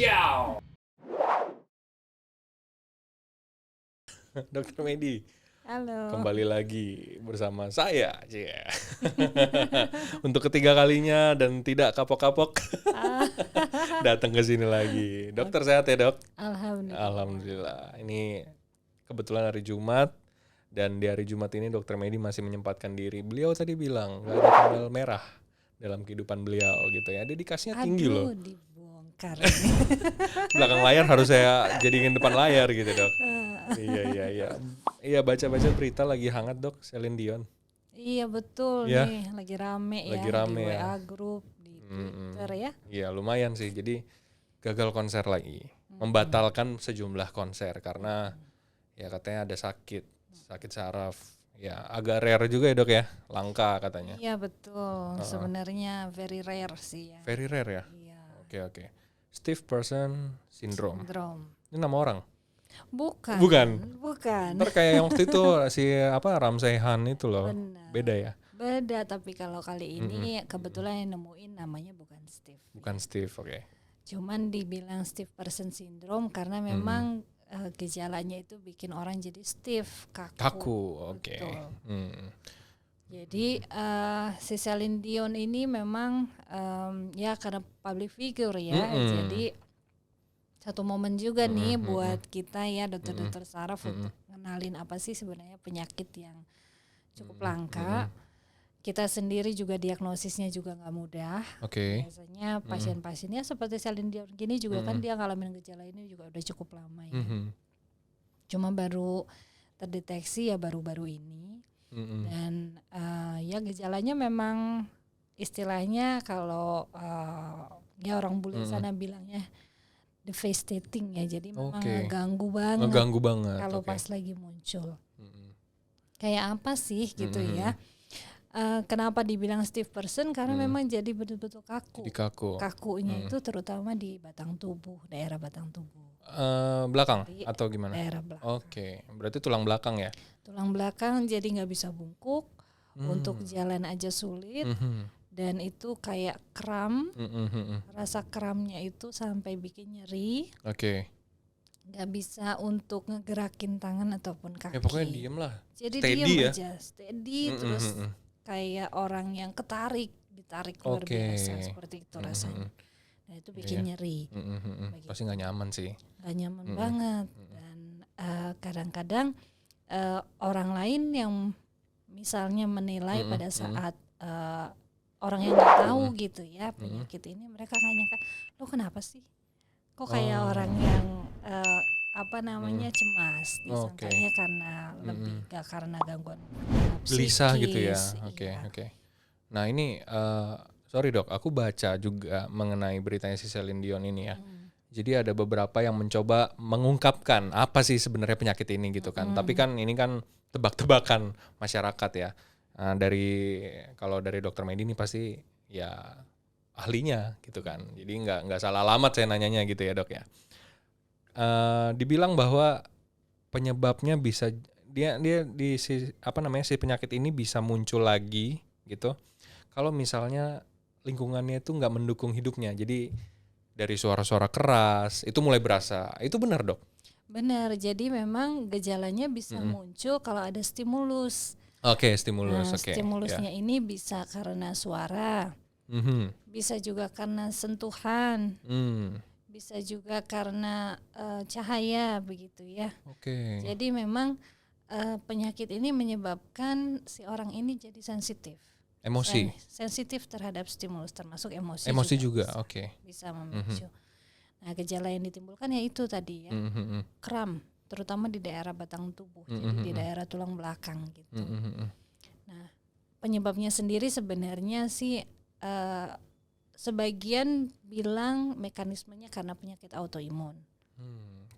Ciao. Dokter Medi, Halo. kembali lagi bersama saya, Cia. Untuk ketiga kalinya dan tidak kapok-kapok datang ke sini lagi. Dokter sehat ya, Dok? Alhamdulillah. Alhamdulillah. Ini kebetulan hari Jumat, dan di hari Jumat ini Dokter Medi masih menyempatkan diri. Beliau tadi bilang gak ada tanggal merah dalam kehidupan beliau gitu ya. Dedikasinya tinggi loh. Dibongkar ini. Belakang layar harus saya jadiin depan layar gitu, Dok. Iya, baca-baca berita lagi hangat, Dok, Celine Dion. Iya betul Ya. nih, lagi rame Lagi ya rame di ya. WA grup, di Twitter ya. Iya, lumayan sih. Jadi gagal konser lagi. Membatalkan sejumlah konser karena ya katanya ada sakit saraf. Ya, agak rare juga ya, Dok ya. Langka katanya. Iya betul, sebenarnya very rare sih ya. Very rare ya. Iya. Oke. Stiff person syndrome. Sindrom. Ini nama orang. Bukan. Ntar kayak yang waktu itu si Ramsay Han itu loh. Benar. Beda ya. Beda, tapi kalau kali ini kebetulan yang nemuin namanya bukan Steve. Bukan Steve, oke. Cuman dibilang stiff person syndrome karena memang gejalanya itu bikin orang jadi stiff, Kaku, oke. Betul. Jadi si Celine Dion ini memang ya karena public figure ya, jadi satu momen juga nih buat kita ya dokter-dokter saraf untuk kenalin apa sih sebenarnya penyakit yang cukup langka. Kita sendiri juga diagnosisnya juga nggak mudah. Oke. Biasanya pasien-pasiennya seperti Celine Dion gini juga kan dia ngalamin gejala ini juga udah cukup lama ya. Cuma baru terdeteksi ya baru-baru ini. Dan ya gejalanya memang istilahnya kalau ya orang bule sana bilangnya devastating ya, jadi memang ngeganggu banget kalau pas lagi muncul. Kayak apa sih gitu ya. Kenapa dibilang stiff person? Karena memang jadi betul-betul kaku. Jadi kaku. Kakunya itu terutama di batang tubuh, daerah batang tubuh. Belakang Jadi, atau gimana? Daerah belakang. Oke, berarti tulang belakang ya? Tulang belakang jadi nggak bisa bungkuk, untuk jalan aja sulit, dan itu kayak kram. Rasa kramnya itu sampai bikin nyeri. Oke. Nggak bisa untuk ngegerakin tangan ataupun kaki. Ya pokoknya diem lah. Jadi steady diem ya? aja, steady terus kayak orang yang ditarik luar biasa seperti itu rasanya. Nah itu bikin nyeri. Pasti nggak nyaman sih. Nggak nyaman banget. Dan kadang-kadang orang lain yang misalnya menilai pada saat orang yang nggak tahu gitu ya penyakit ini, mereka nggak nyangka, lo kenapa sih? Kok kayak orang yang cemas, disangkanya karena lebih gak karena gangguan Gelisah gitu ya. psikis. Oke. Nah ini sorry Dok, aku baca juga mengenai beritanya si Celine Dion ini ya. Jadi ada beberapa yang mencoba mengungkapkan apa sih sebenarnya penyakit ini gitu kan. Tapi kan ini kan tebak-tebakan masyarakat ya. Kalau dari Dokter Medi ini pasti ya ahlinya gitu kan. Jadi nggak salah alamat saya nanyanya gitu ya, Dok ya. Dibilang bahwa penyebabnya bisa si penyakit ini bisa muncul lagi gitu. Kalau misalnya lingkungannya itu nggak mendukung hidupnya. Jadi dari suara-suara keras itu mulai berasa. Itu benar, Dok? Benar. Jadi memang gejalanya bisa muncul kalau ada stimulus. Oke, stimulus. Nah, stimulusnya ini bisa karena suara. Bisa juga karena sentuhan. Bisa juga karena cahaya begitu ya. Oke. Jadi memang penyakit ini menyebabkan si orang ini jadi sensitif. Emosi. Sensitif terhadap stimulus, termasuk emosi. Emosi juga. Oke. Bisa memicu. Nah, gejala yang ditimbulkan ya itu tadi ya, kram, terutama di daerah batang tubuh, jadi di daerah tulang belakang gitu. Nah, penyebabnya sendiri sebenarnya sih sebagian bilang mekanismenya karena penyakit autoimun.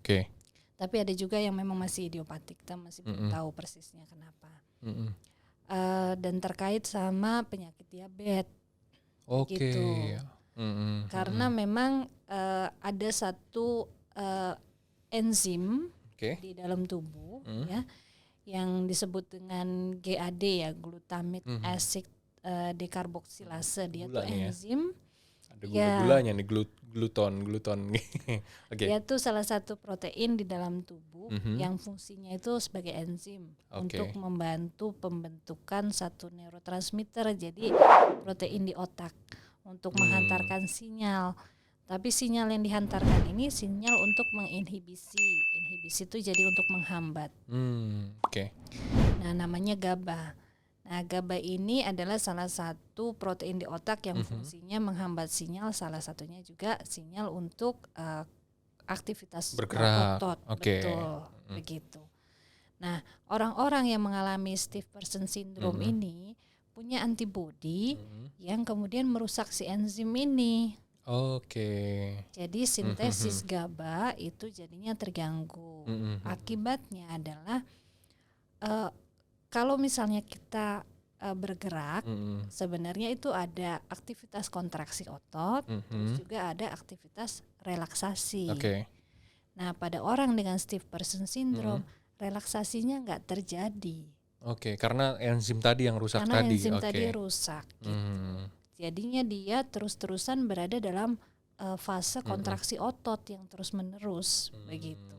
Oke. Tapi ada juga yang memang masih idiopatik, kita masih belum tahu persisnya kenapa. Dan terkait sama penyakit diabetes. Oke. Gitu. Karena memang ada satu enzim di dalam tubuh ya yang disebut dengan GAD ya, glutamate acid dekarboksilase. Dia tuh enzim. Ada gulanya nih, Gluton. Oke. Dia tuh salah satu protein di dalam tubuh yang fungsinya itu sebagai enzim untuk membantu pembentukan satu neurotransmitter, jadi protein di otak untuk menghantarkan sinyal. Tapi sinyal yang dihantarkan ini sinyal untuk menginhibisi. Inhibisi itu jadi untuk menghambat. Nah, namanya GABA. Nah, GABA ini adalah salah satu protein di otak yang fungsinya menghambat sinyal, salah satunya juga sinyal untuk aktivitas bergerak. otot. Betul, begitu. Nah, orang-orang yang mengalami stiff person syndrome ini punya antibodi yang kemudian merusak si enzim ini. Jadi sintesis GABA itu jadinya terganggu. Akibatnya adalah kalau misalnya kita bergerak, sebenarnya itu ada aktivitas kontraksi otot, terus juga ada aktivitas relaksasi. Nah, pada orang dengan stiff person syndrome, relaksasinya nggak terjadi. Karena enzim tadi yang rusak karena tadi. Enzim tadi rusak. Gitu. Jadinya dia terus-terusan berada dalam fase kontraksi otot yang terus-menerus, begitu.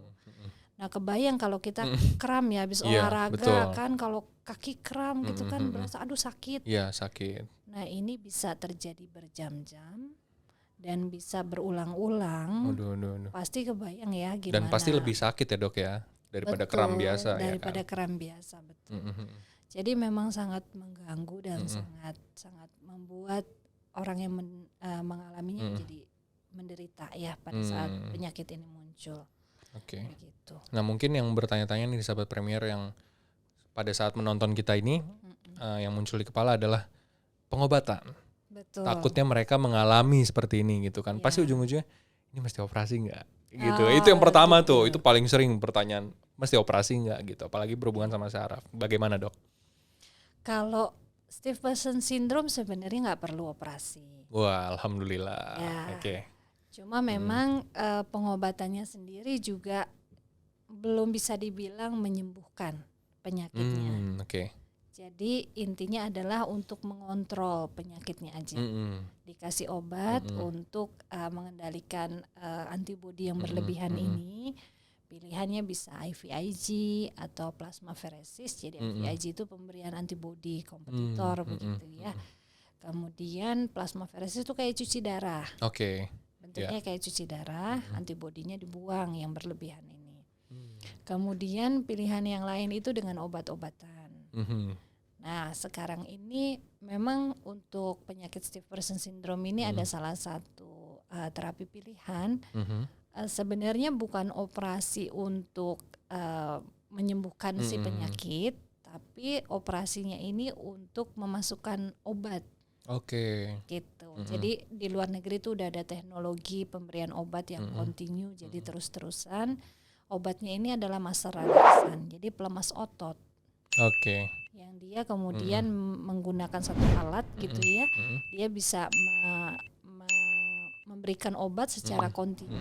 Nah, kebayang kalau kita kram ya habis olahraga kan, kalau kaki kram gitu kan berasa aduh sakit. Iya, sakit. Nah, ini bisa terjadi berjam-jam dan bisa berulang-ulang. Pasti kebayang ya gimana. Dan pasti lebih sakit ya, Dok ya, daripada kram biasa. Daripada kram biasa, betul. Jadi memang sangat mengganggu dan sangat membuat orang yang mengalaminya jadi menderita ya pada saat penyakit ini muncul. Begitu. Nah, mungkin yang bertanya-tanya nih sahabat Premier yang pada saat menonton kita ini yang muncul di kepala adalah pengobatan. Betul. Takutnya mereka mengalami seperti ini gitu kan. Pasti ujung-ujungnya ini mesti operasi nggak? Gitu. Itu yang pertama tuh. Itu paling sering pertanyaan, mesti operasi nggak gitu. Apalagi berhubungan sama saraf. Bagaimana, Dok? Kalau stiff person syndrome sebenarnya nggak perlu operasi. Wah, alhamdulillah. Ya. Cuma memang pengobatannya sendiri juga belum bisa dibilang menyembuhkan penyakitnya. Jadi intinya adalah untuk mengontrol penyakitnya aja. Dikasih obat untuk mengendalikan antibodi yang berlebihan ini. Pilihannya bisa IVIG atau plasmaferesis. Jadi IVIG itu pemberian antibodi kompetitor begitu ya. Kemudian plasmaferesis itu kayak cuci darah. Bentuknya kayak cuci darah, antibodinya dibuang yang berlebihan ini. Kemudian pilihan yang lain itu dengan obat-obatan. Nah, sekarang ini memang untuk penyakit stiff person syndrome ini ada salah satu terapi pilihan. Sebenarnya bukan operasi untuk menyembuhkan si penyakit, tapi operasinya ini untuk memasukkan obat. Gitu. Jadi di luar negeri itu udah ada teknologi pemberian obat yang kontinu, jadi terus-terusan. Obatnya ini adalah masa relaksan, jadi pelemas otot. Yang dia kemudian menggunakan satu alat gitu ya, dia bisa memberikan obat secara kontinu.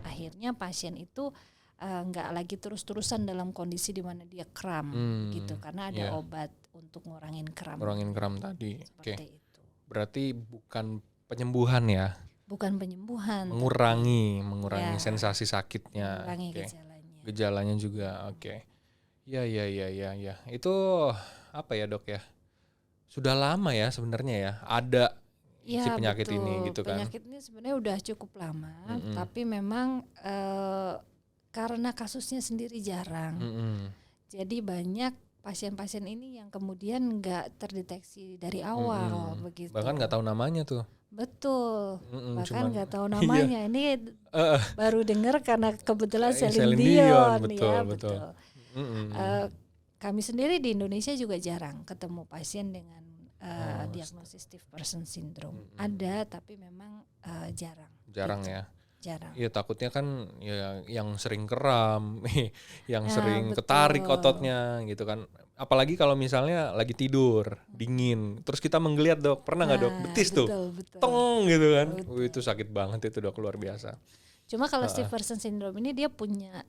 Akhirnya pasien itu nggak lagi terus-terusan dalam kondisi di mana dia kram gitu, karena ada obat untuk ngurangin kram. Ngurangin kram tadi. Seperti itu. Berarti bukan penyembuhan ya? Bukan penyembuhan. Mengurangi sensasi sakitnya. Mengurangi gejalanya. Gejalanya juga, Ya. Itu apa ya, Dok ya? Sudah lama ya sebenarnya ya ada si penyakit ini gitu kan? Penyakit ini sebenarnya udah cukup lama, tapi memang karena kasusnya sendiri jarang. Jadi banyak pasien-pasien ini yang kemudian nggak terdeteksi dari awal begitu. Bahkan nggak tahu namanya tuh. Betul. Bahkan nggak tahu namanya. Ini baru dengar karena kebetulan Celine Dion. Betul. Kami sendiri di Indonesia juga jarang ketemu pasien dengan diagnosis stiff person syndrome. Ada, tapi memang jarang. Jarang gitu. Ya. Jarang. Iya, takutnya kan ya yang sering kram, yang sering ketarik ototnya gitu kan. Apalagi kalau misalnya lagi tidur, dingin, terus kita menggeliat, Dok. Pernah nggak, Dok? Betis tuh. Tong gitu kan. Itu sakit banget itu, Dok, luar biasa. Cuma kalau stiff person syndrome ini dia punya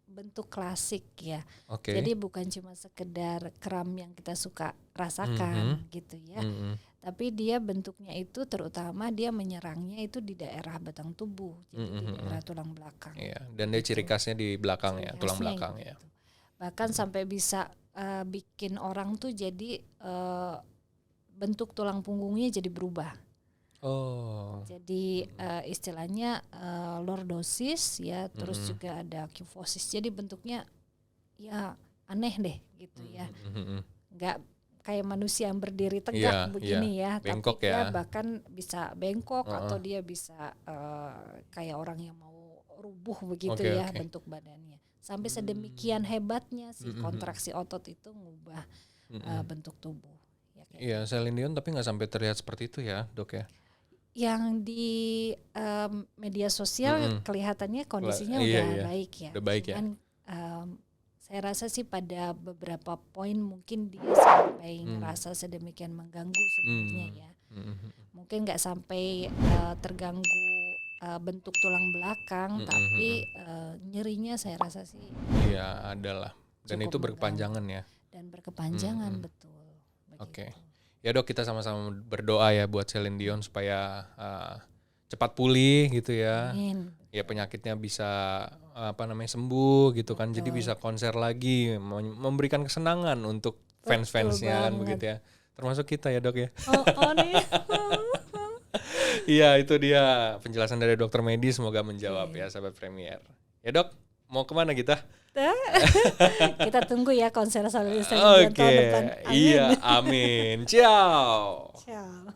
bentuk klasik ya. Jadi bukan cuma sekedar kram yang kita suka rasakan gitu ya. Tapi dia bentuknya itu terutama dia menyerangnya itu di daerah batang tubuh, jadi di daerah tulang belakang. Iya, dan dia ciri khasnya di belakang ya, tulang Khasnya belakang gitu. ya. Bahkan sampai bisa bikin orang tuh jadi bentuk tulang punggungnya jadi berubah. Oh. Jadi istilahnya lordosis ya, terus juga ada kyphosis. Jadi bentuknya ya aneh deh gitu ya. Nggak kayak manusia yang berdiri tegak begini ya, bengkok tapi ya. dia bahkan bisa bengkok atau dia bisa kayak orang yang mau rubuh begitu ya bentuk badannya. Sampai sedemikian hebatnya si kontraksi otot itu ngubah bentuk tubuh. Iya, Celine Dion tapi nggak sampai terlihat seperti itu ya, Dok ya? Yang di media sosial kelihatannya kondisinya udah baik ya. Udah baik. Cuman, saya rasa sih pada beberapa poin mungkin dia sampai ngerasa sedemikian mengganggu sebenarnya ya. Mungkin nggak sampai terganggu bentuk tulang belakang, tapi nyerinya saya rasa sih. Iya, adalah. Dan itu berkepanjangan ya. Dan berkepanjangan betul. Oke. Ya Dok, kita sama-sama berdoa ya buat Celine Dion supaya cepat pulih gitu ya. Amin. Ya penyakitnya bisa sembuh gitu kan. Betul. Jadi bisa konser lagi, memberikan kesenangan untuk fans-fansnya kan begitu ya. Termasuk kita ya Dok ya. Oh nih. Iya, itu dia penjelasan dari dokter medis, semoga menjawab ya sahabat Premier. Ya Dok, mau kemana kita? Kita tunggu ya konser Celine Dion tahun depan. Amin. Iya, amin. Ciao. Ciao.